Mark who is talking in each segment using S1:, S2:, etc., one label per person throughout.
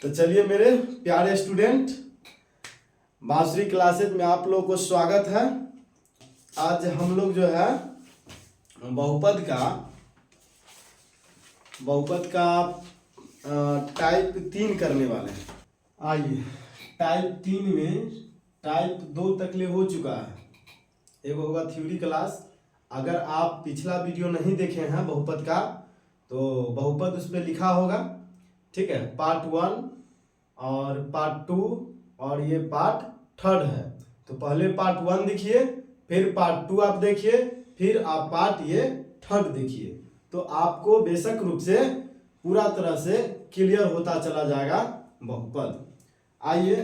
S1: तो चलिए मेरे प्यारे स्टूडेंट, बांसुरी क्लासेज में आप लोगों को स्वागत है। आज हम लोग जो है बहुपद का टाइप 3 करने वाले हैं। आइए, टाइप 3 में टाइप 2 तक ले हो चुका है। एक होगा थ्योरी क्लास। अगर आप पिछला वीडियो नहीं देखे हैं बहुपद का, तो बहुपद उस पर लिखा होगा, ठीक है। पार्ट 1 और पार्ट 2 और ये पार्ट 3 है। तो पहले पार्ट 1 देखिए, फिर पार्ट 2 आप देखिए, फिर आप पार्ट ये 3 देखिए। तो आपको बेशक रूप से पूरा तरह से क्लियर होता चला जाएगा बहुपद। आइए,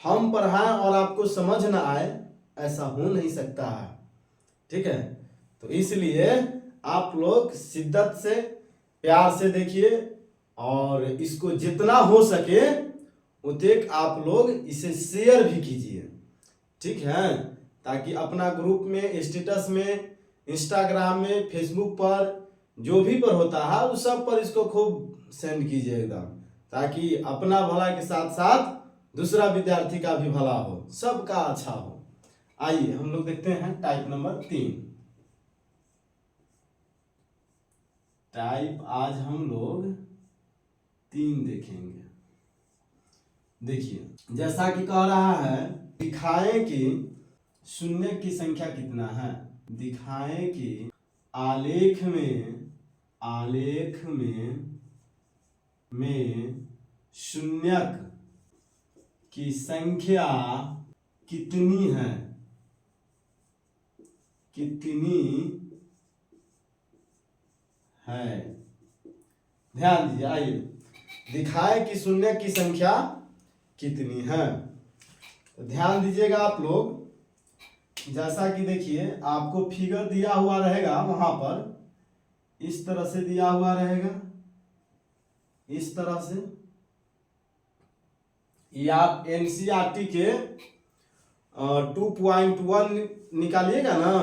S1: हम पढ़ाएं और आपको समझ ना आए, ऐसा हो नहीं सकता है, ठीक है। तो इसलिए आप लोग शिद्दत से, प्यार से देखिए और इसको जितना हो सके उतने आप लोग इसे शेयर भी कीजिए, ठीक है। ताकि अपना ग्रुप में, स्टेटस में, इंस्टाग्राम में, फेसबुक पर, जो भी पर होता है उस सब पर इसको खूब सेंड कीजिए एकदम, ताकि अपना भला के साथ साथ दूसरा विद्यार्थी का भी भला हो, सबका अच्छा हो। आइए हम लोग देखते हैं टाइप नंबर 3। टाइप आज हम लोग 3 देखेंगे। देखिए, जैसा कि कह रहा है, दिखाएं कि शून्य की संख्या कितना है। दिखाएं कि आलेख में शून्यक की संख्या कितनी है। ध्यान दीजिए। आइए, दिखाए कि शून्य की संख्या कितनी है। तो ध्यान दीजिएगा आप लोग। जैसा कि देखिए, आपको फिगर दिया हुआ रहेगा, वहां पर इस तरह से दिया हुआ रहेगा, इस तरह से। ये आप एनसीईआरटी के 2.1 निकालिएगा ना,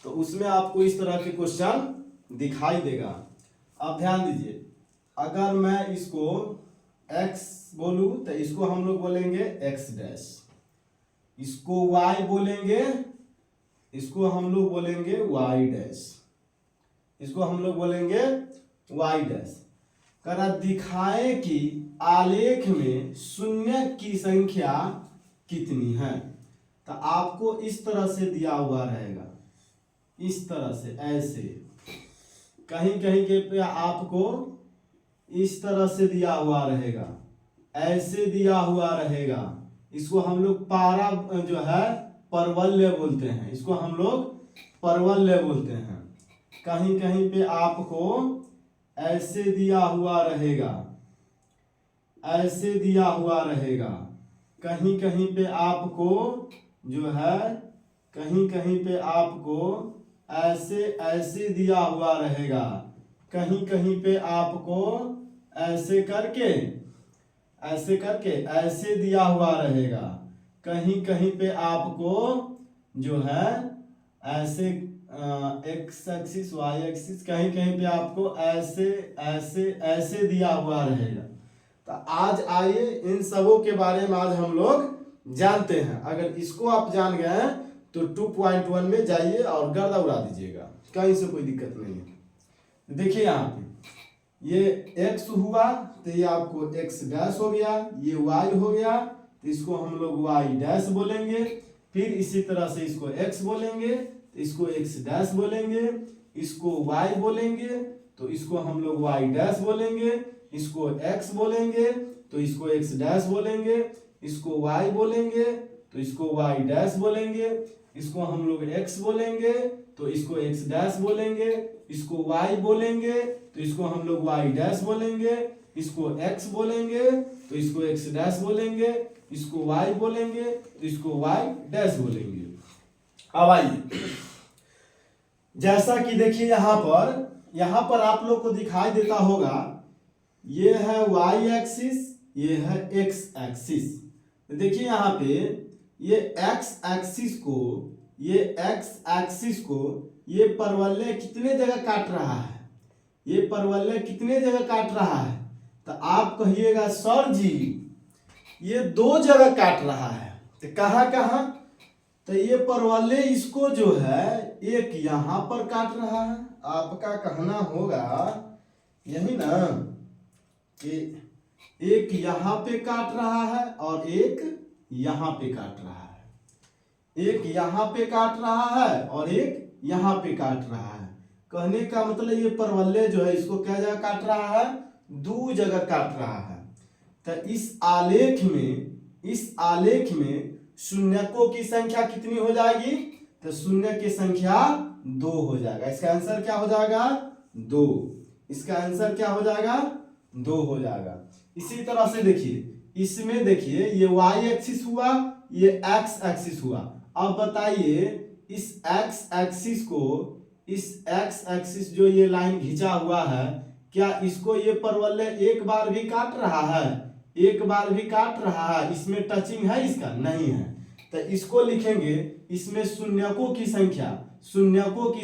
S1: तो उसमें आपको इस तरह के क्वेश्चन दिखाई देगा। अब ध्यान दीजिए, अगर मैं इसको x बोलूं तो इसको हम लोग बोलेंगे x डैश, इसको y बोलेंगे, इसको हम लोग बोलेंगे y डैश, इसको हम लोग बोलेंगे y डैश। करा दिखाए कि आलेख में शून्य की संख्या कितनी है। तो आपको इस तरह से दिया हुआ रहेगा, इस तरह से, ऐसे। कहीं कहीं के पे आपको इस तरह से दिया हुआ रहेगा, ऐसे दिया हुआ रहेगा। इसको हम लोग पारा जो है परवलय बोलते हैं, इसको हम लोग परवलय बोलते हैं। कहीं कहीं पे आपको ऐसे दिया हुआ रहेगा, ऐसे दिया हुआ रहेगा। कहीं कहीं पे आपको जो है, कहीं कहीं पे आपको ऐसे ऐसे दिया हुआ रहेगा। कहीं कहीं पे आपको ऐसे करके ऐसे दिया हुआ रहेगा। कहीं कहीं पे आपको जो है ऐसे एक्स एक्सिस, वाई एक्सिस, कहीं कहीं पे आपको ऐसे ऐसे ऐसे दिया हुआ रहेगा। तो आज आइए इन सबों के बारे में आज हम लोग जानते हैं। अगर इसको आप जान गए तो 2.1 में जाइए और गर्दा उड़ा दीजिएगा, कहीं से कोई दिक्कत नहीं है। देखिए यहाँ पे ये x हुआ तो ये आपको x डैश हो गया, ये y हो गया तो इसको हम लोग y डैश बोलेंगे। फिर इसी तरह से इसको x बोलेंगे तो इसको x डैश बोलेंगे, इसको y बोलेंगे तो इसको हम लोग y डैश बोलेंगे, इसको x बोलेंगे तो इसको x डैश बोलेंगे, इसको y बोलेंगे तो इसको y डैश बोलेंगे, इसको हम लोग x बोलेंगे तो इसको x डैश बोलेंगे, इसको y बोलेंगे तो इसको हम लोग y डैश बोलेंगे, इसको x बोलेंगे तो इसको x डैश बोलेंगे, इसको y बोलेंगे तो इसको y डैश बोलेंगे। अब आइए, जैसा कि देखिए यहाँ पर आप लोग को दिखाई देता होगा, ये है y एक्सिस, ये है x एक्सिस। देखिए यहाँ पे ये x एक्सिस को ये परवलय कितने जगह काट रहा है, ये परवलय कितने जगह काट रहा है। तो आप कहिएगा सर जी ये दो जगह काट रहा है, तो कहाँ कहाँ? तो ये परवल्ले इसको जो है एक यहाँ पर काट रहा है। आपका कहना होगा यही ना कि एक यहाँ पे काट रहा है और एक यहाँ पे काट रहा है, एक यहाँ पे काट रहा है और एक यहाँ पे काट रहा है। कहने का मतलब ये परवल्ले जो है इसको क्या जगह काट रहा है? दो जगह काट रहा है। तो इस आलेख में शून्यकों की संख्या कितनी हो जाएगी? तो शून्य की संख्या 2 हो जाएगा। इसका आंसर क्या हो जाएगा? 2। इसका आंसर क्या हो जाएगा? 2 हो जाएगा। इसी तरह से देखिए, इसमें देखिए ये y एक्सिस हुआ, ये x एक्सिस हुआ। अब बताइए इस x एक्सिस जो ये लाइन खींचा हुआ है, क्या इसको ये परवल्ले एक बार भी काट रहा है? एक बार भी काट रहा है? इसमें टचिंग है इसका? नहीं है। तो इसको लिखेंगे, इसमें शून्यकों की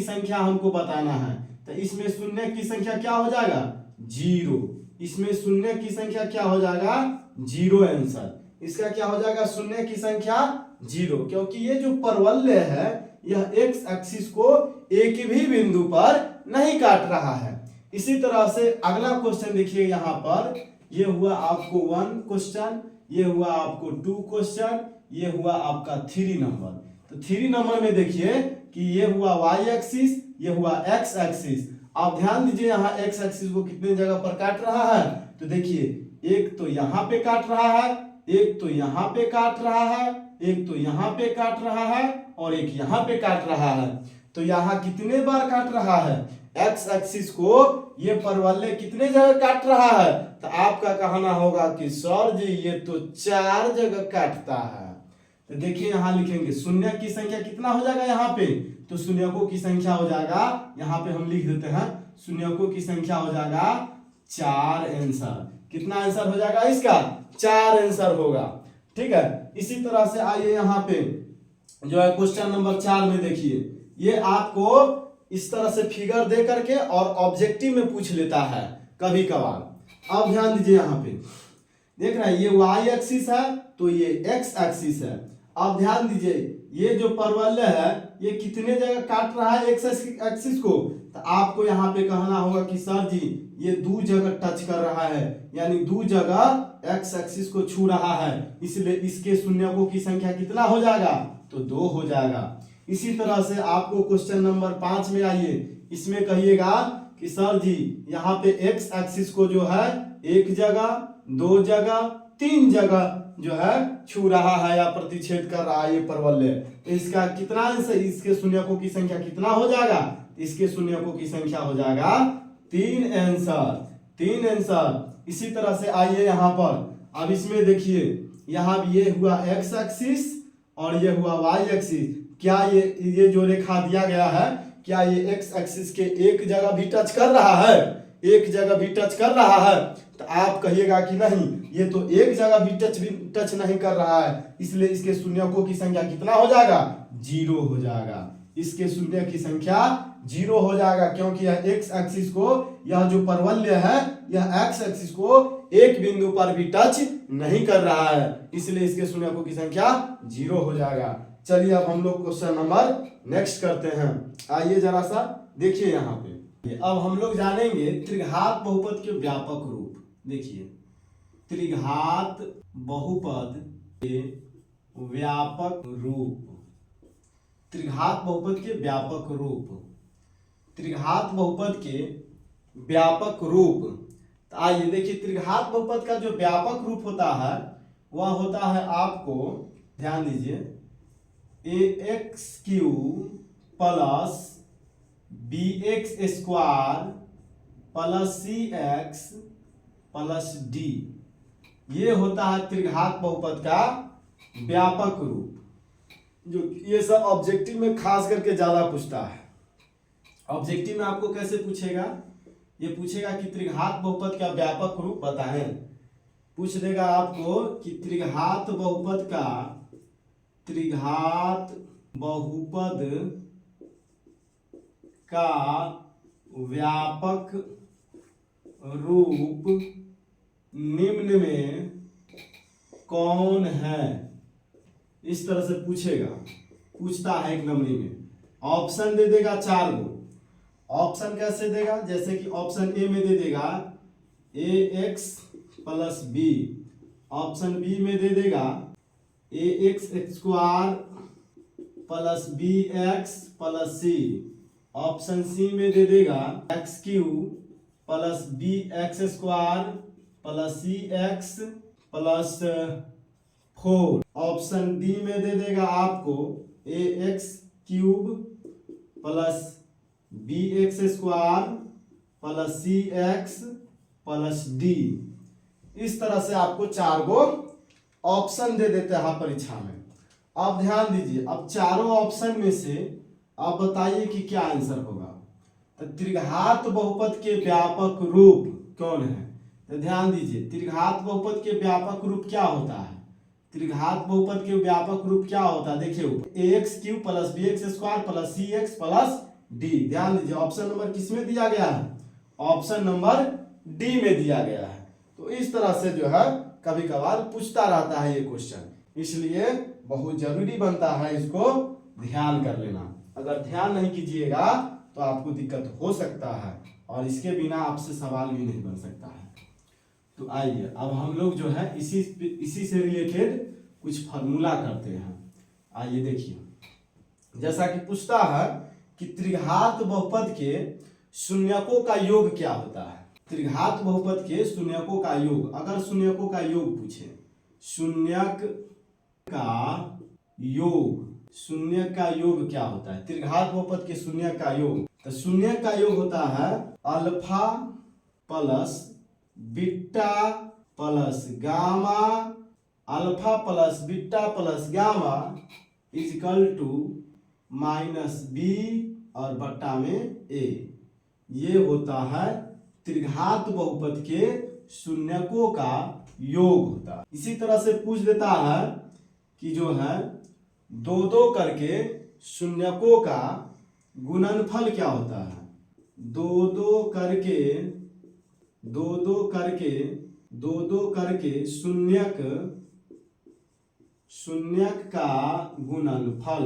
S1: संख्या हमको बताना है। तो इसमें शून्य की संख्या क्या हो जाएगा? 0। इसमें शून्य की संख्या क्या हो जाएगा? 0 आंसर। इसका क्या हो जाएगा? शून्य की संख्या 0, क्योंकि ये जो परवल्य है यह x एक्सिस को एक भी बिंदु पर नहीं काट रहा है। इसी तरह से अगला क्वेश्चन देखिए, यहाँ पर ये हुआ आपको 1 क्वेश्चन, ये हुआ आपको 2 क्वेश्चन, ये हुआ आपका 3 नंबर। तो 3 नंबर में देखिए कि ये हुआ y एक्सिस, ये हुआ x एक्सिस। आप ध्यान दीजिए यहाँ x एक्सिस को कितने जगह पर काट रहा है? तो देखिए एक तो यहाँ पे काट रहा है, एक तो यहाँ पे काट रहा है, एक तो यहाँ पे काट रहा है और एक यहाँ पे काट रहा है। तो यहाँ कितने बार काट रहा है? x एक्सिस को ये परवल्ले कितने जगह काट रहा है? तो आपका कहना होगा कि सर जी ये तो 4 जगह काटता है। तो देखिए यहाँ लिखेंगे शून्य की संख्या कितना हो जाएगा यहाँ पे? तो शून्यकों की संख्या हो जाएगा, यहाँ पे हम लिख देते हैं, शून्यकों की संख्या हो जाएगा 4 आंसर। कितना आंसर हो जाएगा इसका? 4 आंसर होगा। ठीक है। इसी तरह से आइए यहाँ पे जो है क्वेश्चन नंबर 4 में देखिए, ये आपको इस तरह से फिगर दे करके और ऑब्जेक्टिव में पूछ लेता है कभी कभार। अब ध्यान दीजिए यहाँ पे, देख रहे हैं ये y एक्सिस है तो ये x एक्सिस है। अब ध्यान दीजिए ये जो परवल्य है ये कितने जगह काट रहा है x एक्सिस को? तो आपको यहाँ पे कहना होगा कि सर जी ये 2 जगह टच कर रहा है, यानी 2 जगह x एक्सिस को छू रहा है, इसलिए इसके शून्यकों की संख्या कितना हो जाएगा? तो 2 हो जाएगा। इसी तरह से आपको क्वेश्चन नंबर 5 में आइए, इसमें कहिएगा कि सर जी यहाँ पे x एक्सिस को जो है 1 जगह, 2 जगह, 3 जगह जो है छू रहा है या प्रतिच्छेद कर रहा है ये परवल्य। तो इसका कितना आंसर, इसके शून्यकों की संख्या कितना हो जाएगा? इसके शून्यकों की संख्या हो जाएगा 3 आंसर, 3 आंसर। इसी तरह से आइए यहाँ पर, अब इसमें देखिए यहाँ ये हुआ x एक्सिस और ये हुआ y एक्सिस। क्या ये जो रेखा दिया गया है क्या ये x एक्सिस के एक जगह भी टच कर रहा है? एक जगह भी टच कर रहा है? तो आप कहिएगा कि नहीं ये तो एक जगह भी टच नहीं कर रहा है, इसलिए इसके शून्यकों की संख्या कितना हो जाएगा? 0 हो जाएगा। इसके शून्य की संख्या 0 हो जाएगा, क्योंकि यह x एक्सिस को, यह जो परवल्य है यह x एक्सिस को एक बिंदु पर भी टच नहीं कर रहा है, इसलिए इसके शून्यकों की संख्या 0 हो जाएगा। चलिए अब हम लोग क्वेश्चन नंबर नेक्स्ट करते हैं। आइए जरा सा देखिए यहाँ पे, अब हम लोग जानेंगे त्रिघात बहुपद के व्यापक रूप। देखिए त्रिघात बहुपद के व्यापक रूप, त्रिघात बहुपद के व्यापक रूप, त्रिघात बहुपद के व्यापक रूप। तो आइए देखिए त्रिघात बहुपद का जो व्यापक रूप होता है वह होता है, आपको ध्यान दीजिए, ax³ plus bx² plus cx plus d, ये होता है त्रिघात बहुपद का व्यापक रूप। जो ये सब ऑब्जेक्टिव में खास करके ज्यादा पूछता है। ऑब्जेक्टिव में आपको कैसे पूछेगा? ये पूछेगा कि त्रिघात बहुपद का व्यापक रूप बताएं। पूछ देगा आपको कि त्रिघात बहुपद का व्यापक रूप निम्न में कौन है, इस तरह से पूछता है एक नंबरी में। ऑप्शन दे देगा 4 गो। ऑप्शन कैसे देगा, जैसे कि ऑप्शन ए में दे देगा ax plus b, option b में दे देगा ax square plus b x plus c, option c में दे देगा x cube plus b x square plus c x plus 4, option d में दे देगा आपको a x cube plus b x square plus c x plus d. इस तरह से आपको 4 गो ऑप्शन दे देते हैं परीक्षा में। अब ध्यान दीजिए, अब चारों ऑप्शन में से आप बताइए कि क्या आंसर होगा। तो त्रिघात बहुपद के व्यापक रूप कौन है, तो ध्यान दीजिए त्रिघात बहुपद के व्यापक रूप क्या होता है। त्रिघात बहुपद के व्यापक रूप क्या होता है, देखिए ax cube plus b x square plus c x plus d. ध्यान दीजिए ऑप्शन नंबर किस में दिया गया है, ऑप्शन नंबर डी में दिया गया है। तो इस तरह से जो है कभी कभार पूछता रहता है ये क्वेश्चन, इसलिए बहुत जरूरी बनता है इसको ध्यान कर लेना। अगर ध्यान नहीं कीजिएगा तो आपको दिक्कत हो सकता है और इसके बिना आपसे सवाल भी नहीं बन सकता है। तो आइए अब हम लोग जो है इसी से रिलेटेड कुछ फार्मूला करते हैं। आइए देखिए, जैसा कि पूछता है कि त्रिघात बहुपद के शून्यकों का योग क्या होता है। त्रिघात बहुपद के शून्यकों का योग, अगर शून्यकों का योग पूछे, शून्यक का योग, शून्य का योग क्या होता है, त्रिघात बहुपद के शून्य का योग। तो शून्य का योग होता है alpha plus beta plus gamma, alpha plus beta plus gamma is equal to minus B और बट्टा में ए। ये होता है त्रिघात बहुपद के शून्यकों का योग होता है। इसी तरह से पूछ देता है कि जो है 2-2 करके शून्यकों का गुणनफल क्या होता है। 2-2 करके शून्यक का गुणनफल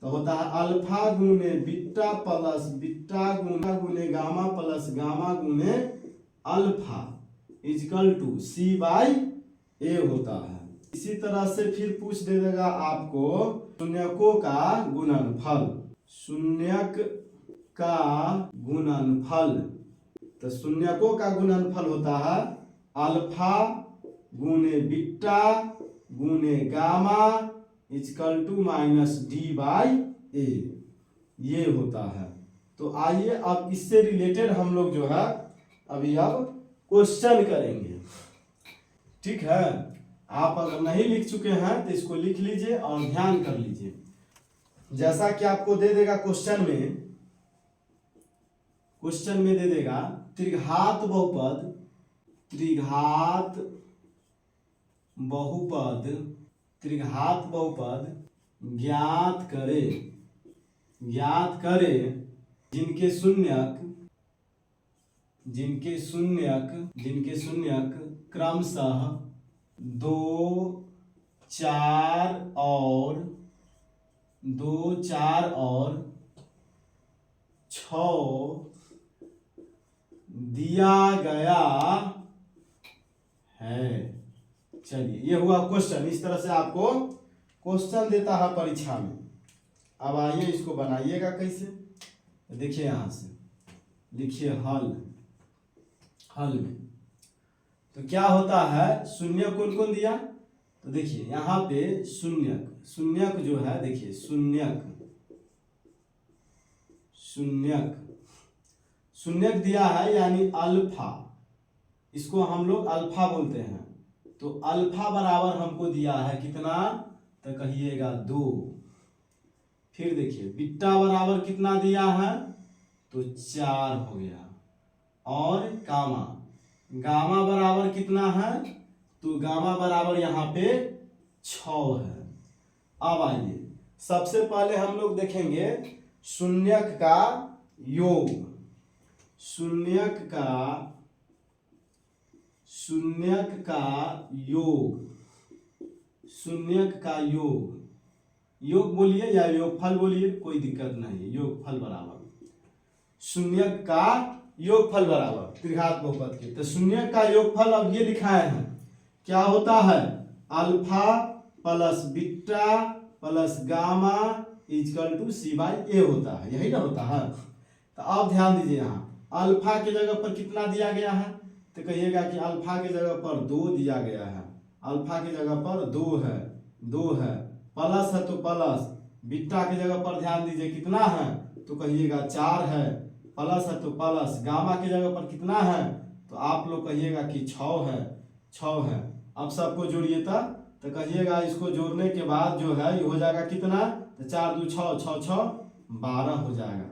S1: तो होता है अल्फा गुने बीटा प्लस बीटा गुने गामा प्लस गामा गुने alpha equal to c by a होता है। इसी तरह से फिर पूछ दे देगा आपको शून्यकों का गुणनफल, शून्यक का गुणनफल। तो शून्यकों का गुणनफल होता है अल्फा गुने बीटा गुने gamma is equal to minus d by a, ये होता है। तो आइए अब इससे रिलेटेड हम लोग जो है अभी अब क्वेश्चन करेंगे, ठीक है। आप अगर नहीं लिख चुके हैं तो इसको लिख लीजिए और ध्यान कर लीजिए। जैसा कि आपको दे देगा क्वेश्चन में दे देगा त्रिघात बहुपद ज्ञात करे जिनके शून्यक क्रमशः 2, 4 और 6 दिया गया है। चलिए ये हुआ क्वेश्चन। इस तरह से आपको क्वेश्चन देता है परीक्षा में। अब आइए इसको बनाइएगा कैसे, देखिए यहां से लिखिए हल में तो क्या होता है, शून्य कौन कौन दिया, तो देखिए यहाँ पे शून्यक जो है, देखिए शून्यक दिया है यानी अल्फा, इसको हम लोग अल्फा बोलते हैं। तो अल्फा बराबर हमको दिया है कितना, तो कहिएगा 2। फिर देखिए बीटा बराबर कितना दिया है, तो 4 हो गया। और गामा बराबर कितना है, तो गामा बराबर यहाँ पे 6 है। अब आइए सबसे पहले हम लोग देखेंगे शून्यक का योग। शून्यक का शून्यक का योग, शून्यक का योग, योग बोलिए या योगफल बोलिए, कोई दिक्कत नहीं, योगफल बराबर शून्यक का योगफल बराबर त्रिघात बहुपद के। तो शून्यक का योगफल अब ये लिखाए हैं, क्या होता है, alpha plus beta plus gamma equal to c by a होता है, यही ना होता है। तो अब ध्यान दीजिए, यहाँ अल्फा के जगह पर कितना दिया गया है, तो कहिएगा कि अल्फा के जगह पर 2 दिया गया है, अल्फा के जगह पर 2 है, 2 है, प्लस है तो प्लस, बीटा के जगह पर ध्यान दीजिए कितना है, तो कहिएगा 4 है, प्लस है तो प्लस, गामा के जगह पर कितना है, तो आप लोग कहिएगा कि 6 है, 6 है। अब सबको जोड़िए तो कहिएगा इसको जोड़ने के बाद जो है ये हो जाएगा कितना, तो 4 2 6, 6 6 12 हो जाएगा,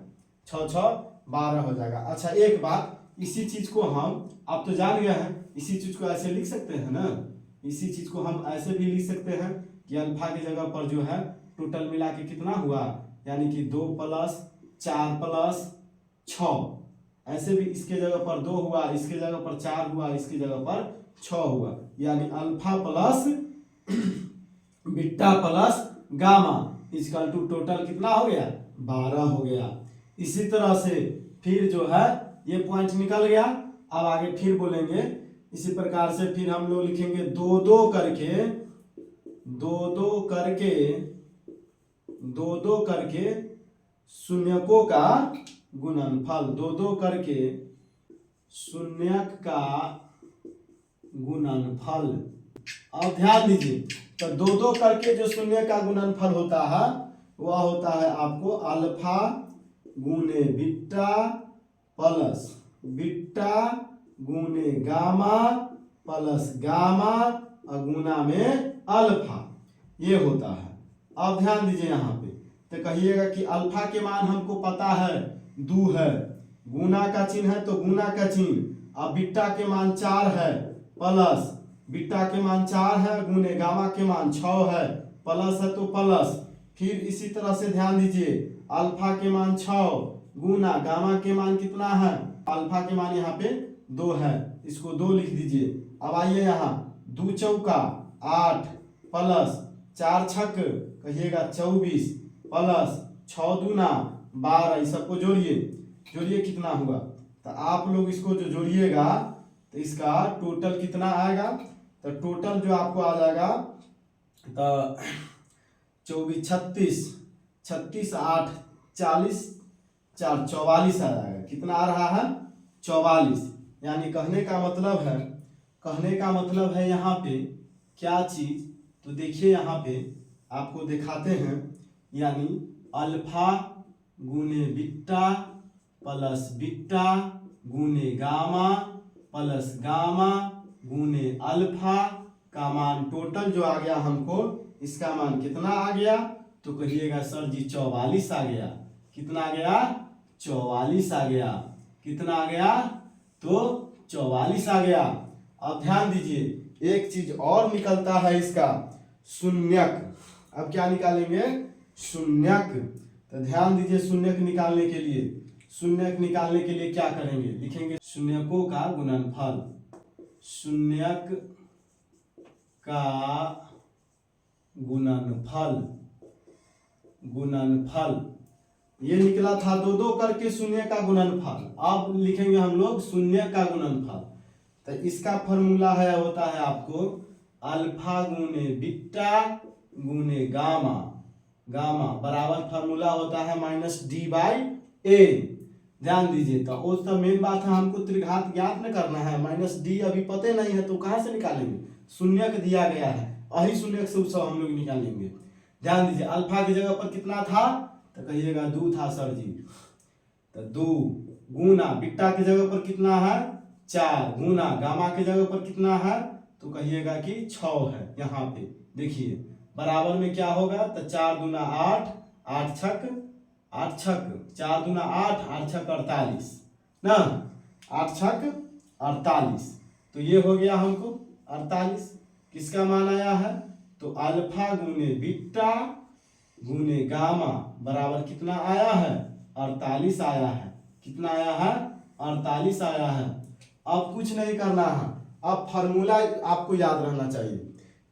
S1: 6 6 12 हो जाएगा। अच्छा एक बात, इसी चीज को हम आप तो जान गए हैं, इसी चीज को ऐसे लिख सकते हैं ना, इसी चीज को हम ऐसे भी लिख सकते हैं कि अल्फा की जगह पर जो है टोटल मिला के कितना हुआ, यानी कि 2 प्लस 4 प्लस 6, ऐसे भी इसके जगह पर 2 हुआ, इसके जगह पर 4 हुआ, इसकी जगह पर 6 हुआ, यानी alpha plus beta plus gamma equal to total कितना हो गया, 12 हो गया। इसी तरह से फिर जो है ये पॉइंट निकल गया। अब आगे फिर बोलेंगे इसी प्रकार से, फिर हम लोग लिखेंगे 2 2 करके 2 2 करके 2 2 करके शून्यकों का गुणनफल, 2 2 करके शून्यक का गुणनफल। अब ध्यान दीजिए, तो 2 2 करके जो शून्य का गुणनफल होता है वह होता है आपको अल्फा गुने बीटा प्लस बीटा गुने गामा प्लस गामा और गुना में अल्फा, ये होता है। अब ध्यान दीजिए यहाँ पे, तो कहिएगा कि अल्फा के मान हमको पता है 2 है, गुना का चिन्ह है तो गुना का चिन्ह, अब बीटा के मान 4 है, प्लस बीटा के मान 4 है, गुने गामा के मान 6 है, प्लस है तो प्लस, फिर इसी तरह से ध्यान दीजिए अल्फा के मान 6 गुना गामा के मान कितना है, अल्फा के मान यहाँ पे 2 है, इसको 2 लिख दीजिए। अब आइए यहाँ 2 चौका 8 प्लस 4 छक कहिएगा 24 प्लस 6 दूना 12, इस सबको जोड़िए, जोड़िए कितना हुआ, तो आप लोग इसको जो जोड़िएगा तो इसका टोटल कितना आएगा, तो टोटल जो आपको आ जाएगा तो 24 36 36 8 40 4 44 आ जाएगा, कितना आ रहा है 44। यानी कहने का मतलब है, कहने का मतलब है यहाँ पे क्या चीज, तो देखिए यहाँ पे आपको दिखाते हैं, यानी अल्फा गुने बीटा प्लस बीटा गुने गामा प्लस गामा गुने अल्फा का मान टोटल जो आ गया हमको, इसका मान कितना आ गया, तो कहिएगा सर जी 44 आ गया, कितना आ गया 44 आ गया, कितना आ गया, तो 44 आ गया। अब ध्यान दीजिए एक चीज और निकलता है इसका, शून्यक। अब क्या निकालेंगे, शून्यक। तो ध्यान दीजिए शून्यक निकालने के लिए, शून्यक निकालने के लिए क्या करेंगे, लिखेंगे शून्यकों का गुणनफल, शून्यक का गुणनफल, गुणनफल ये निकला था 2 2 करके शून्य का गुणनफल। अब लिखेंगे हम लोग शून्य का गुणनफल, तो इसका फॉर्मूला है होता है आपको अल्फा गुने बीटा गुने गामा, गामा बराबर फॉर्मूला होता है -d/a। ध्यान दीजिए, तो उस तो मेन बात है हमको त्रिघात ज्ञात न करना है, -d अभी पते नहीं है तो कहाँ से निकालेंगे, शून्यक दिया गया है, वही शून्यक से उसको हम लोग निकालेंगे। ध्यान दीजिए अल्फा की जगह पर कितना था, तो कहिएगा 2 था सर जी, तो 2 गुना बीटा की जगह पर कितना है 4 गुना गामा की जगह पर कितना है, तो कहिएगा कि 6 है। यहाँ पे देखिए बराबर में क्या होगा, तो 4 दूना 8 8 छक 8 छक 4 दूना 8 8 छक 48 ना, 8 छक 48, तो ये हो गया हमको 48। किसका मान आया है, तो अल्फा गुने बीटा गुने गामा बराबर कितना आया है 48 आया है, कितना आया है 48 आया है। अब कुछ नहीं करना है, अब फार्मूला आपको याद रहना चाहिए,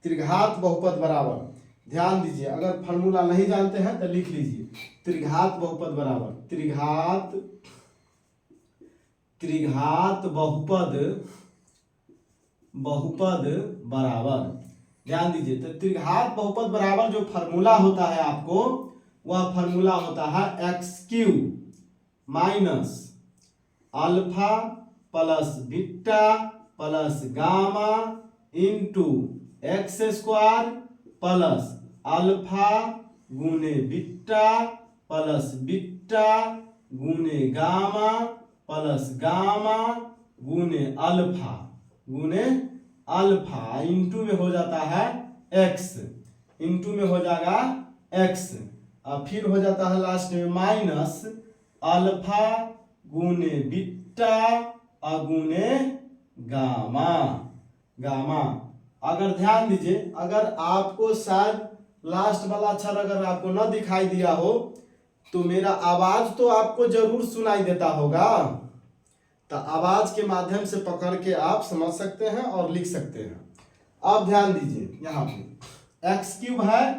S1: त्रिघात बहुपद बराबर, ध्यान दीजिए, अगर फार्मूला नहीं जानते हैं तो लिख लीजिए, त्रिघात बहुपद बराबर त्रिघात बहुपद बराबर, ध्यान दीजिए, तो त्रिघात बहुपद बराबर जो फार्मूला होता है आपको, वह फार्मूला होता है x³ minus alpha plus beta plus gamma into x² plus alpha गुने बीटा प्लस बीटा गुने गामा प्लस गामा गुने अल्फा इंटू में हो जाता है x, इंटू में हो जाएगा x, और फिर हो जाता है लास्ट में माइनस अल्फा गुने बीटा गुने गामा। अगर ध्यान दीजिए, अगर आपको शायद लास्ट वाला अक्षर अगर आपको न दिखाई दिया हो तो मेरा आवाज तो आपको जरूर सुनाई देता होगा, तो आवाज के माध्यम से पकड़ के आप समझ सकते हैं और लिख सकते हैं। अब ध्यान दीजिए, यहाँ पे x³ है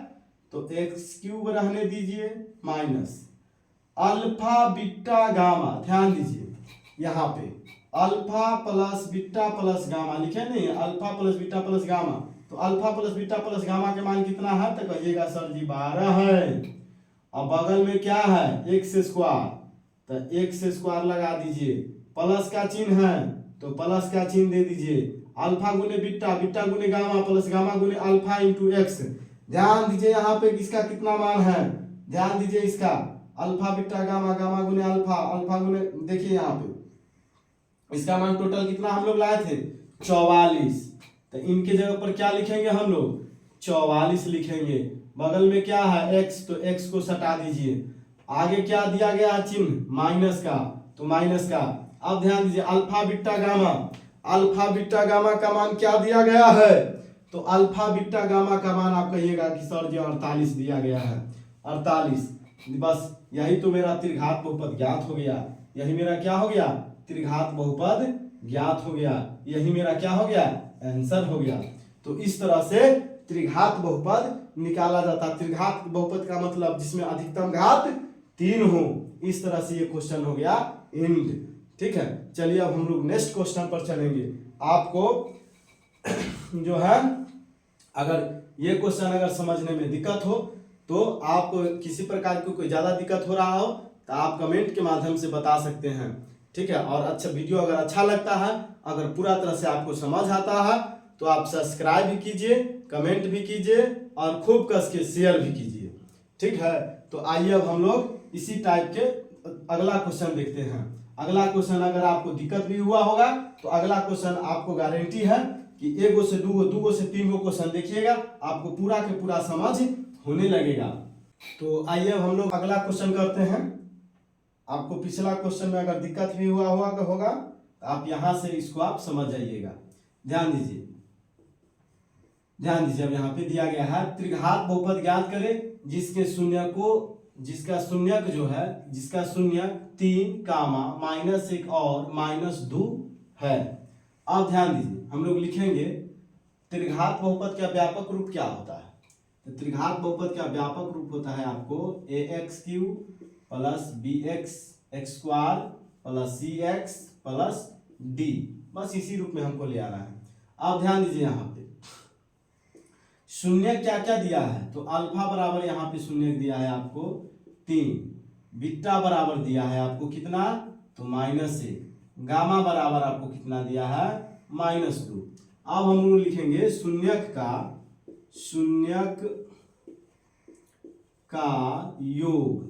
S1: तो x³ रहने दीजिए माइनस अल्फा बीटा गामा, ध्यान दीजिए यहाँ पे alpha plus beta plus gamma लिखे नहीं, alpha plus beta plus gamma, तो alpha plus beta plus gamma के मान कितना है, तो कहिएगा सर जी 12 है। अब बगल में क्या है x², तो x² लगा दीजिए, प्लस का चिन्ह है तो प्लस का चिन्ह दे दीजिए, अल्फा गुने बीटा बीटा गुने गामा प्लस गामा गुने अल्फा इंटू x। ध्यान दीजिए यहाँ पे इसका कितना मान है, ध्यान दीजिए इसका अल्फा बीटा गामा गामा गुने अल्फा गुने, देखिए यहाँ पे इसका मान टोटल कितना हम लोग लाए थे 44, तो इनके जगह पर क्या लिखेंगे हम लोग 44 लिखेंगे। बगल में क्या है x, तो x को सटा दीजिए, आगे क्या दिया गया है चिन्ह माइनस का, तो माइनस का। अब ध्यान दीजिए अल्फा बीटा गामा का मान क्या दिया गया है, तो अल्फा बीटा गामा का मान आप कहिएगा कि सर जी 48 दिया गया है, 48। बस यही तो मेरा त्रिघात बहुपद ज्ञात हो गया, यही मेरा क्या हो गया त्रिघात बहुपद ज्ञात हो गया, यही मेरा क्या हो गया आंसर हो गया। तो इस तरह से त्रिघात बहुपद निकाला जाता। त्रिघात बहुपद का मतलब जिसमें अधिकतम घात 3 हो, इस तरह से ये क्वेश्चन हो गया एंड। ठीक है, चलिए अब हम लोग नेक्स्ट क्वेश्चन पर चलेंगे। आपको जो है अगर ये क्वेश्चन अगर समझने में दिक्कत हो तो आप किसी प्रकार की कोई ज्यादा दिक्कत हो रहा हो तो आप कमेंट के माध्यम से बता सकते हैं। ठीक है, और अच्छा वीडियो अगर अच्छा लगता है, अगर पूरा तरह से आपको समझ आता है तो आप सब्सक्राइब भी कीजिए, कमेंट भी कीजिए और खूब कस के शेयर भी कीजिए। ठीक है, तो आइए अब हम लोग इसी टाइप के अगला क्वेश्चन देखते हैं। अगला क्वेश्चन अगर आपको दिक्कत भी हुआ होगा तो अगला क्वेश्चन आपको गारंटी है कि 1 से 2 से 3 क्वेश्चन देखिएगा, आपको पूरा के पूरा समझ होने लगेगा। तो आइए अब हम लोग अगला क्वेश्चन करते हैं। आपको पिछला क्वेश्चन में अगर दिक्कत भी हुआ होगा तो आप यहां से इसको आप समझ जाइएगा। ध्यान दीजिए अब यहाँ पे दिया गया है त्रिघात बहुपद ज्ञात करें जिसका शून्यक 3 कामा -1 और -2 है। अब ध्यान दीजिए, हम लोग लिखेंगे त्रिघात बहुपद का व्यापक रूप क्या होता है। तो त्रिघात बहुपद का व्यापक रूप होता है आपको ax³ plus bx² plus cx plus d, बस इसी रूप में हमको ले आना है। अब ध्यान दीजिए यहाँ पे शून्य क्या क्या दिया है, तो अल्फा बराबर यहाँ पे शून्य दिया है आपको 3, बीटा बराबर दिया है आपको कितना, तो -1, गामा बराबर आपको कितना दिया है -2। अब हम लोग लिखेंगे शून्यक का योग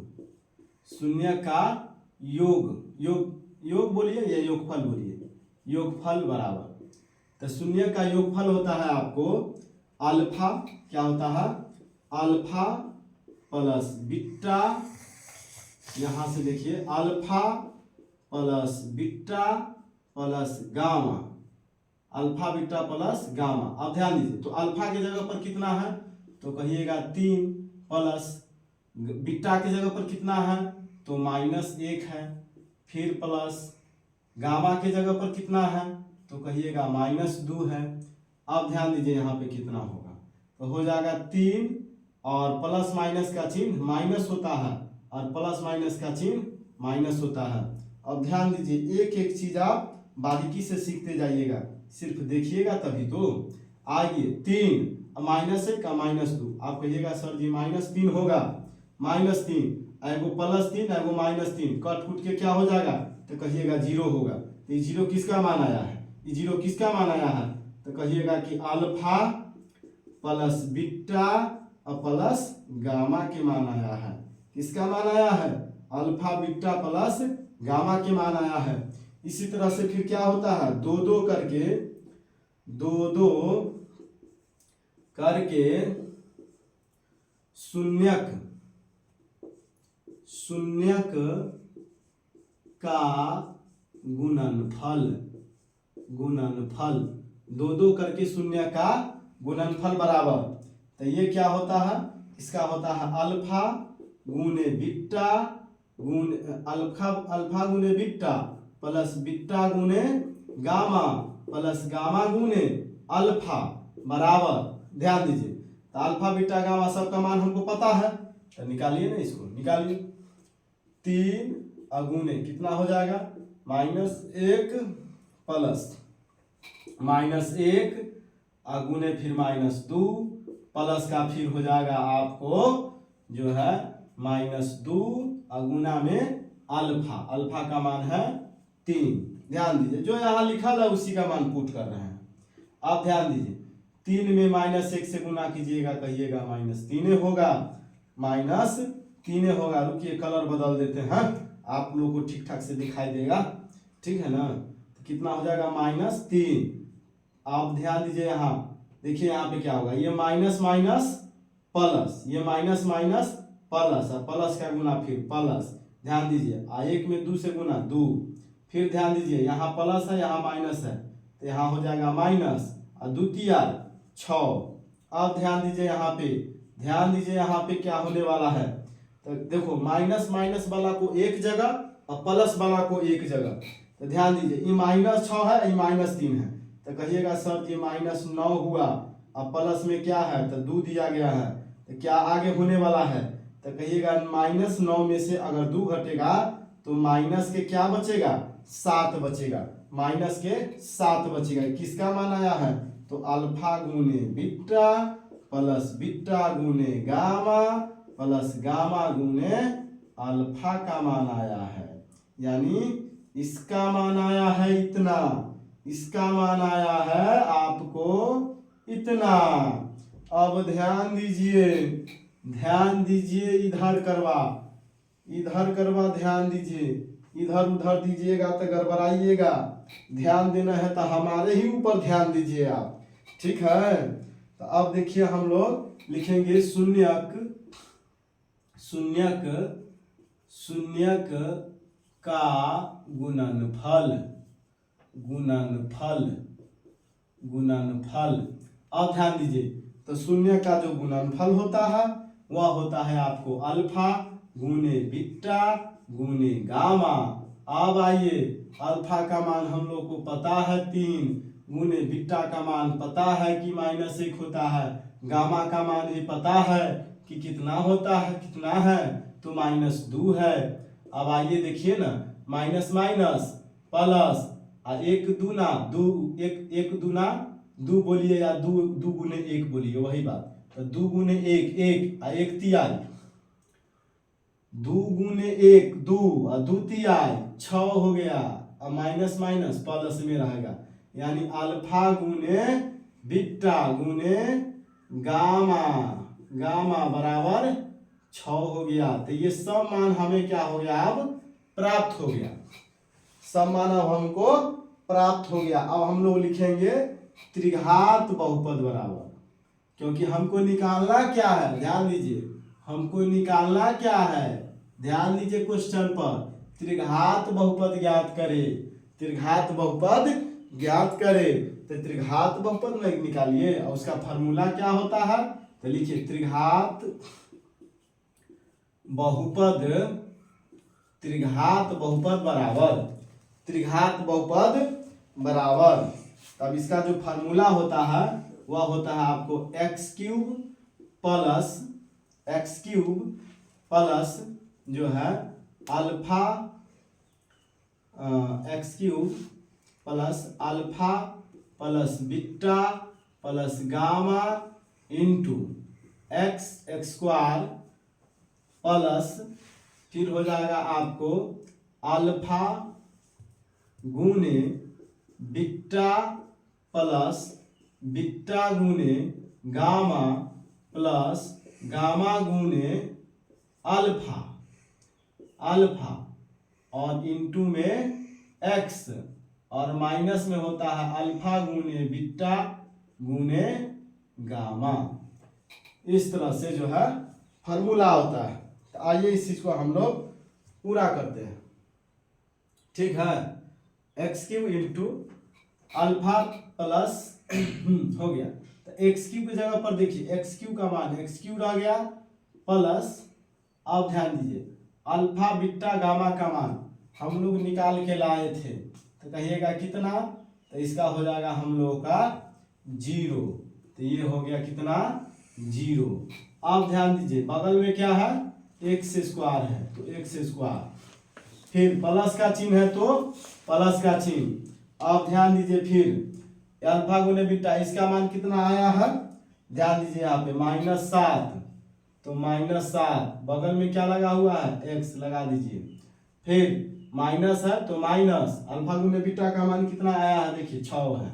S1: बोलिए या योगफल बोलिए, योगफल बराबर, तो शून्य का योगफल होता है आपको अल्फा, क्या होता है अल्फा प्लस बीटा, यहां से देखिए alpha plus beta plus gamma, alpha beta plus gamma. अब ध्यान दीजिए, तो अल्फा की जगह पर कितना है, तो कहिएगा 3 प्लस बीटा की जगह पर कितना है, तो -1 है, फिर प्लस गामा की जगह पर कितना है, तो कहिएगा -2 है। अब ध्यान दीजिए यहाँ पे कितना होगा, तो हो जाएगा 3 और प्लस माइनस का चिन्ह माइनस होता है और प्लस माइनस का चिन्ह माइनस होता है। अब ध्यान दीजिए एक एक चीज आप बारीकी से सीखते जाइएगा, सिर्फ देखिएगा तभी तो। आइए 3 -1 का -2, आप कहिएगा सर जी -3 होगा, -3 एगो +3 एगो -3 कट फुट के क्या हो जाएगा, तो कहिएगा 0 होगा। तो ये 0 किसका मान आया है, ये 0 किसका मान आया है, तो कहिएगा कि अल्फा प्लस बीटा और प्लस गामा के मान आया है। किसका मान आया है, अल्फा बीटा प्लस गामा के मान आया है। इसी तरह से फिर क्या होता है, दो दो करके शून्यक का गुणनफल, दो करके शून्य का गुणनफल बराबर, तो ये क्या होता है, इसका होता है अल्फा गुने बीटा अल्फा गुने बीटा प्लस बीटा गुने गामा प्लस गामा गुने अल्फा बराबर, ध्यान दीजिए तो अल्फा बीटा गामा सबका मान हमको पता है, तो निकालिए ना, इसको निकालिए। 3 अगुने कितना हो जाएगा, -1 प्लस -1 अगुने फिर -2 प्लस का फिर हो जाएगा आपको जो है -2 अगुना में अल्फा का मान है 3। ध्यान दीजिए जो यहाँ लिखा है उसी का मान पुट कर रहे हैं। अब ध्यान दीजिए 3 में -1 से गुना कीजिएगा, कहिएगा -3 होगा, -3 होगा। रुकिए कलर बदल देते हैं, आप लोगों को ठीक ठाक से दिखाई देगा, ठीक है ना। तो कितना हो जाएगा -3। आप ध्यान दीजिए यहाँ, देखिए यहाँ पे क्या होगा, ये माइनस माइनस प्लस, ये माइनस माइनस प्लस और प्लस का गुना फिर प्लस। ध्यान दीजिए 1 में 2 से गुना 2, फिर ध्यान दीजिए यहाँ प्लस है यहाँ माइनस है, तो यहाँ हो जाएगा माइनस और 2 तिया 6। अब ध्यान दीजिए यहाँ पे क्या होने वाला है, तो देखो माइनस माइनस वाला को एक जगह और प्लस वाला को एक जगह। तो ध्यान दीजिए ये -6 है, ये -3 है, तो कहिएगा सर जी -9 हुआ और प्लस में क्या है, तो 2 दिया गया है, तो क्या आगे होने वाला है, तो कहिएगा -9 में से अगर 2 घटेगा तो माइनस के क्या बचेगा, 7 बचेगा, माइनस के 7 बचेगा। किसका मान आया है, तो अल्फा गुने बीटा प्लस बीटा गुने गामा प्लस गामा गुने अल्फा का मान आया है। यानी इसका मान आया है इतना, इसका मान आया है आपको इतना। अब ध्यान दीजिए इधर करवा ध्यान दीजिए, इधर उधर दीजिएगा तो गड़बड़ाइएगा। ध्यान देना है तो हमारे ही ऊपर ध्यान दीजिए आप, ठीक है। तो अब देखिए हम लोग लिखेंगे शून्यक का गुणनफल। अब ध्यान दीजिए तो शून्य का जो गुणनफल होता है वह होता है आपको अल्फा गुने बीटा गुने गामा। अब आइए अल्फा का मान हम लोग को पता है 3 गुने बीटा का मान पता है कि -1 होता है, गामा का मान भी पता है कि कितना होता है, कितना है तो -2 है। अब आइए देखिए ना, माइनस माइनस प्लस और 1 दूना 2, 1 दूना 2 बोलिए या 2 गुने 1 बोलिए, वही बात। तो 2 गुने 1 1 और 1 तिहाई, 2 गुने 1 2 और 2 तिहाई 6 हो गया, और माइनस माइनस प्लस में रहेगा। यानी अल्फा गुने बीटा गुने गामा बराबर 6 हो गया। तो ये सब मान हमें क्या हो गया, अब प्राप्त हो गया, सब मान अब हमको प्राप्त हो गया। अब हम लोग लिखेंगे त्रिघात बहुपद बराबर, क्योंकि हमको निकालना क्या है, ध्यान दीजिए हमको निकालना क्या है, ध्यान दीजिए क्वेश्चन पर, त्रिघात बहुपद ज्ञात करे, त्रिघात बहुपद ज्ञात करे। तो त्रिघात बहुपद में निकालिए और उसका फार्मूला क्या होता है, तो लिखिए त्रिघात बहुपद बराबर, तब इसका जो फार्मूला होता है वह होता है आपको एक्स क्यूब प्लस जो है alpha, x cube plus alpha plus beta plus gamma into x square plus फिर हो जाएगा आपको अल्फा गुने बीटा प्लस बीटा गुने गामा प्लस गामा गुने अल्फा और इंटू में एक्स और माइनस में होता है अल्फा गुने बीटा गुने गामा। इस तरह से जो है फार्मूला होता है। तो आइए इस चीज को हम लोग पूरा करते हैं। ठीक है, x cube into alpha plus हो गया, तो एक्स क्यूब की जगह पर देखिए एक्स क्यूब का मान एक्स क्यूब आ गया प्लस, अब ध्यान दीजिए अल्फा बीटा गामा का मान हम लोग निकाल के लाए थे, तो कहिएगा कितना, तो इसका हो जाएगा हम लोगों का 0। तो ये हो गया कितना 0। अब ध्यान दीजिए बगल में क्या है एक्स स्क्वायर है, तो एक्स स्क्वायर, फिर प्लस का चिन्ह है तो प्लस का चिन्ह। अब ध्यान दीजिए फिर अल्फा गुने बीटा, इसका मान कितना आया है, ध्यान दीजिए यहाँ पे -7, तो -7 बगल में क्या लगा हुआ है एक्स लगा दीजिए, फिर माइनस है तो माइनस अल्फा गुने बीटा का मान कितना आया है देखिए 6 है,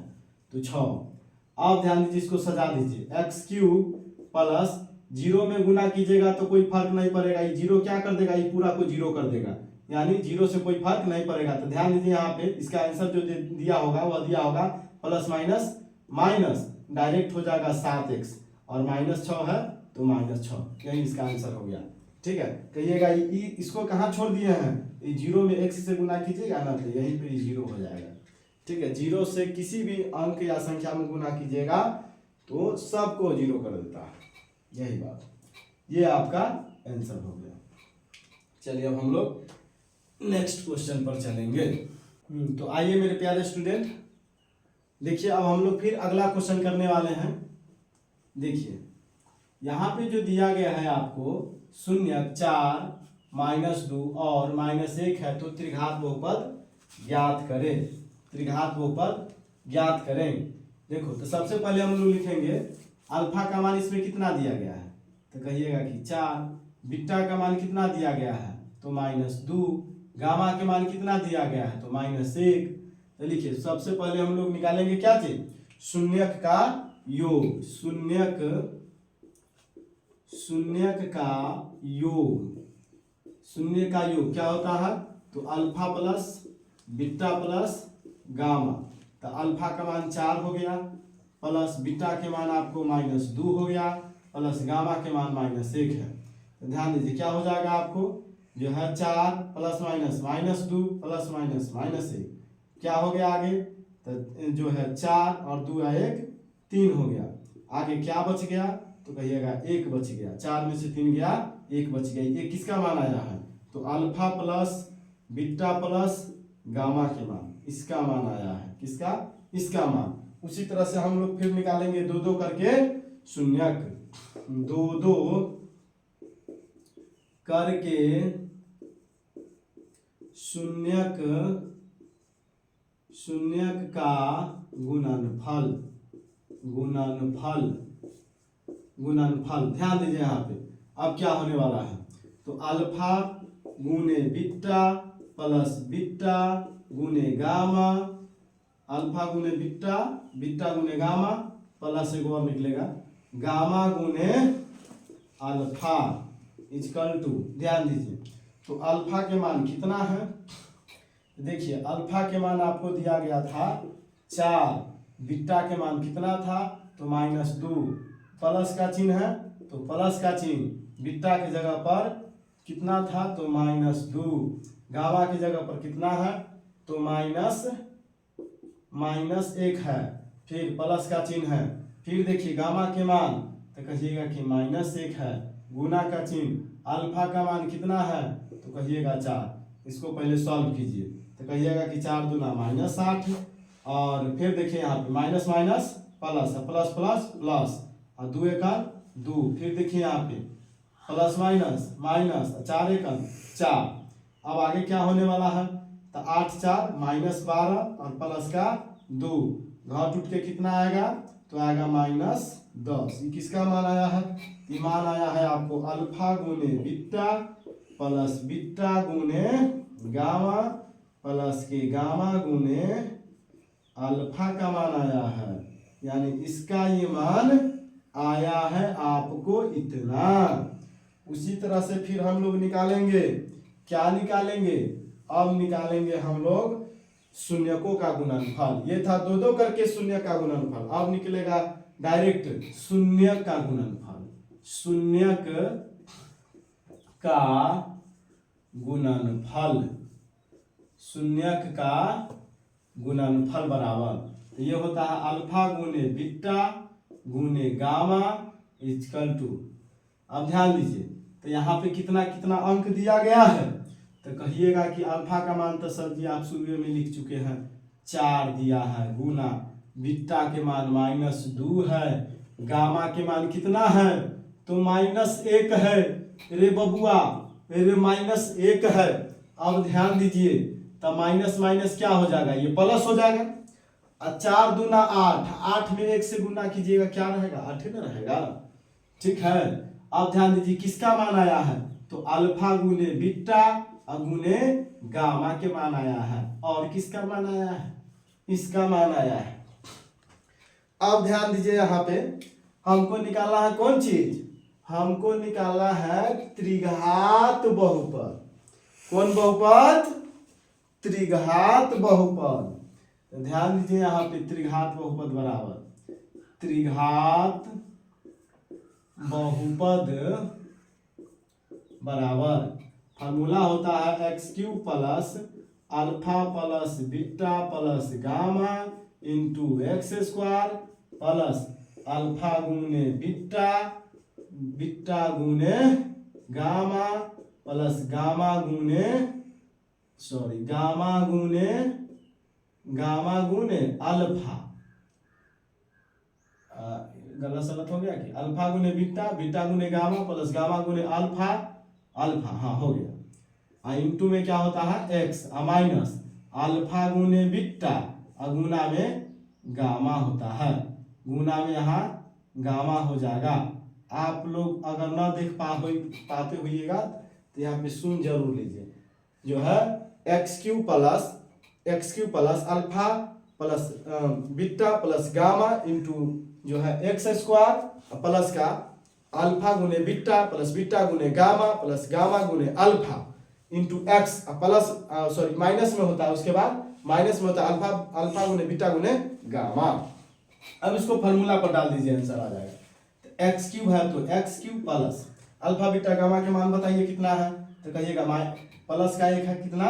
S1: तो 6। अब ध्यान दीजिए इसको सजा दीजिए एक्स क्यूब प्लस 0 में गुना कीजिएगा तो कोई फर्क नहीं पड़ेगा, ये 0 क्या कर देगा, ये पूरा को 0 कर देगा, यानी 0 से कोई फर्क नहीं पड़ेगा। तो ध्यान दीजिए यहाँ पे इसका आंसर जो दिया होगा वह दिया होगा प्लस माइनस माइनस, डायरेक्ट हो जाएगा 7x और -6 है तो -6, यही इसका आंसर हो गया। ठीक है, कहिएगा इसको कहाँ छोड़ दिए हैं, ये 0 में x से गुना कीजिएगा ना तो यहीं पे 0 हो जाएगा। ठीक है, 0 से किसी भी अंक या संख्या में गुना कीजिएगा तो सबको 0 कर देता है, यही बात, ये आपका आंसर हो गया। चलिए अब हम लोग नेक्स्ट क्वेश्चन पर चलेंगे। तो आइए मेरे प्यारे स्टूडेंट, देखिए अब हम लोग फिर अगला क्वेश्चन करने वाले हैं। देखिए यहाँ पे जो दिया गया है आपको 0, 4, -2 और -1 है, तो त्रिघात बहुपद ज्ञात करें, त्रिघात बहुपद ज्ञात करें। देखो तो सबसे पहले हम लोग लिखेंगे अल्फा का मान इसमें कितना दिया गया है, तो कहिएगा कि 4, बीटा का मान कितना दिया गया है तो -2, गामा के मान कितना दिया गया है तो -1। तो लिखिए सबसे पहले हम लोग निकालेंगे क्या चीज, शून्यक का योग, शून्यक का योग, शून्य का योग क्या होता है तो alpha plus beta plus gamma. तो अल्फा का मान 4 हो गया प्लस बीटा के मान आपको -2 हो गया प्लस गामा के मान -1 है। तो ध्यान दीजिए क्या हो जाएगा आपको जो है 4 प्लस माइनस -2 प्लस माइनस -1 क्या हो गया आगे, तो जो है 4 और 2 1 3 हो गया। आगे क्या बच गया तो कहिएगा 1 बच गया, 4 में से 3 गया 1 बच गया। ये किसका मान आया है तो alpha plus beta plus gamma के मान, इसका मान आया है, किसका, इसका मान। उसी तरह से हम लोग फिर निकालेंगे 2 करके शून्यक, 2 करके शून्यक का गुणनफल, ध्यान दीजिए यहाँ पे अब क्या होने वाला है तो अल्फा गुने बीटा प्लस बीटा गुने गामा, अल्फा गुने बीटा, बीटा गुने गामा प्लस एक और निकलेगा गामा गुने अल्फा इक्वल टू, ध्यान दीजिए तो अल्फा के मान कितना है, देखिए अल्फा के मान आपको दिया गया था 4, बीटा के मान कितना था तो -2, प्लस का चिन्ह है तो प्लस का चिन्ह, बीटा की जगह पर कितना था तो -2, गामा की जगह पर कितना है तो -1 है, फिर प्लस का चिन्ह है, फिर देखिए गामा के मान तो कहिएगा कि -1 है, गुना का चिन्ह, अल्फा का मान कितना है तो कहिएगा 4, इसको पहले सॉल्व कीजिए तो कहिएगा कि 4 दूना -8, और फिर देखिए यहाँ पे minus minus plus, plus plus plus, और 2 एकम 2, फिर देखिए यहाँ पे प्लस माइनस माइनस, 4 एकम 4। अब आगे क्या होने वाला है, तो 8 4 -12 और प्लस का 2, घाव टूट के कितना आएगा, तो आएगा -10। ये किसका मान आया है, ये मान आया है आपको अल्फा गुने बीटा प्लस बीटा गुने गामा प्लस के गामा गुने अल्फा का मान आया है, यानी इसका ये मान आया है आपको इतना। उसी तरह से फिर हम लोग निकालेंगे, क्या निकालेंगे, अब निकालेंगे हम लोग शून्यकों का गुणनफल। ये था 2 2 करके शून्य का गुणनफल, अब निकलेगा डायरेक्ट शून्य का गुणनफल। शून्यक का गुणनफल, शून्यक का गुणनफल बराबर, तो ये होता है अल्फा गुने बीटा गुने गामा इक्वल टू। अब ध्यान दीजिए, तो यहाँ पे कितना कितना अंक दिया गया है, तो कहिएगा कि अल्फा का मान तो सर जी आप शुरू में लिख चुके हैं, 4 दिया है, गुना बीटा के मान -2 है, गामा के मान कितना है, तो -1 है। रे बबुआ, रे -1 है। अब ध्यान दीजिए, तो माइनस माइनस क्या हो जाएगा, ये प्लस हो जाएगा। 4 दूना 8, 8 में 1 से गुना कीजिएगा, क्या रहेगा, 8 ना रहेगा। ठीक है, अब ध्यान दीजिए किसका मान आया है, तो अल्फा गुने बीटा गुने गामा के मान आया है, और किसका मान आया है, इसका मान आया है। अब ध्यान दीजिए, यहाँ पे हमको निकालना है कौन चीज, हमको निकालना है त्रिघात बहुपद। कौन बहुपद, त्रिघात बहुपद। तो ध्यान दीजिए यहाँ पे त्रिघात बहुपद बराबर त्रिघात बहुपद बराबर फार्मूला होता है x³ plus alpha plus beta plus gamma into x² plus alpha गुने बीटा, बीटा गुने गामा प्लस गामा गुने गामा गुने अल्फा। गलत सलत हो गया कि अल्फा गुने बीटा, बीटा गुने गामा प्लस गामा गुने अल्फा, अल्फा, हाँ हो गया। इंटू में क्या होता है x माइनस अल्फा गुने बीटा गुना में गामा होता है, गुना में यहाँ गामा हो जाएगा। आप लोग अगर ना देख पाते होइएगा तो यहाँ पे सुन जरूर लीजिए, जो है x³ plus alpha plus beta plus gamma into जो है x² प्लस का अल्फा गुने बीटा प्लस बीटा गुने गामा प्लस गामा गुने alpha into x plus sorry minus में होता है, उसके बाद माइनस में होता है अल्फा, अल्फा गुने बीटा गुने गामा। अब इसको फॉर्मूला पर डाल दीजिए, आंसर आ जाएगा। तो x³ है तो x³ plus alpha beta gamma के मान बताइए कितना है, तो कहिएगा प्लस का 1 है, कितना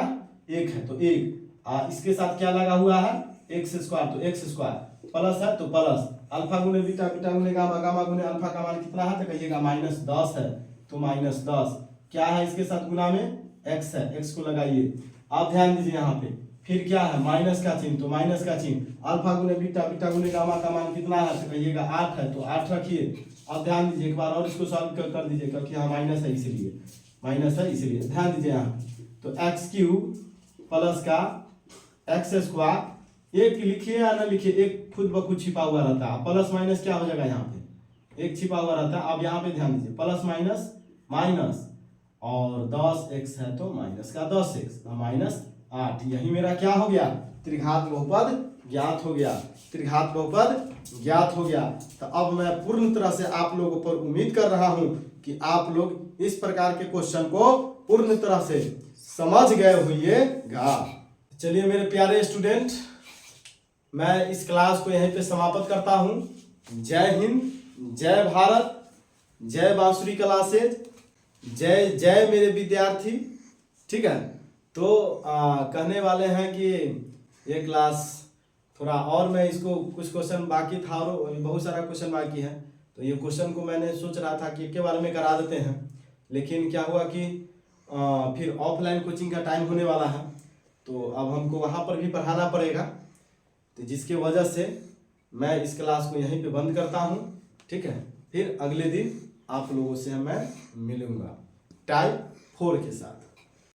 S1: 1 है, तो 1 इसके साथ क्या लगा हुआ है x² तो x² प्लस है तो प्लस अल्फा गुने बीटा, बीटा गुने गामा, गामा गुने अल्फा का मान कितना है, तो कहिएगा -10 है, तो -10 क्या है, इसके साथ गुना में x है, x को लगाइए। आप ध्यान दीजिए यहाँ पे फिर क्या है माइनस का चिन्ह, तो माइनस का चिन्ह अल्फा गुने बीटा, बीटा गुने गामा का मान कितना है, तो कहिएगा 8 है, तो 8 रखिए। अब ध्यान दीजिए एक बार और इसको सॉल्व कर दीजिए, क्योंकि यहाँ माइनस है इसलिए, माइनस है इसलिए ध्यान दीजिए यहाँ, तो x³ प्लस का x², एक लिखिए या ना लिखिए, एक खुद ब खुद छिपा हुआ रहता है, प्लस माइनस क्या हो जाएगा, यहाँ पे एक छिपा हुआ रहता है। अब यहाँ पे ध्यान दीजिए प्लस माइनस माइनस और 10x है तो माइनस का 10x -8, यही मेरा क्या हो गया, त्रिघात बहुपद ज्ञात हो गया, त्रिघात बहुपद ज्ञात हो गया। तो अब मैं पूर्ण तरह से आप लोगों पर उम्मीद कर रहा हूं कि आप लोग इस प्रकार के क्वेश्चन को पूर्ण तरह से समझ गए होइएगा। चलिए मेरे प्यारे स्टूडेंट, मैं इस क्लास को यहीं पे समाप्त करता हूं। जय हिंद, जय भारत, जय बांसुरी क्लासेज, जय जय मेरे विद्यार्थी। ठीक है, तो कहने वाले हैं कि ये क्लास थोड़ा और मैं इसको कुछ क्वेश्चन बाकी था और बहुत सारा क्वेश्चन बाकी है, तो ये क्वेश्चन को मैंने सोच रहा था कि के बारे में करा देते हैं, लेकिन क्या हुआ कि फिर ऑफलाइन कोचिंग का टाइम होने वाला है, तो अब हमको वहाँ पर भी पढ़ाना पड़ेगा। तो जिसके वजह से मैं इस क्लास को यहीं पे बंद करता हूँ। ठीक है, फिर अगले दिन आप लोगों से मैं मिलूँगा टाइप 4 के साथ।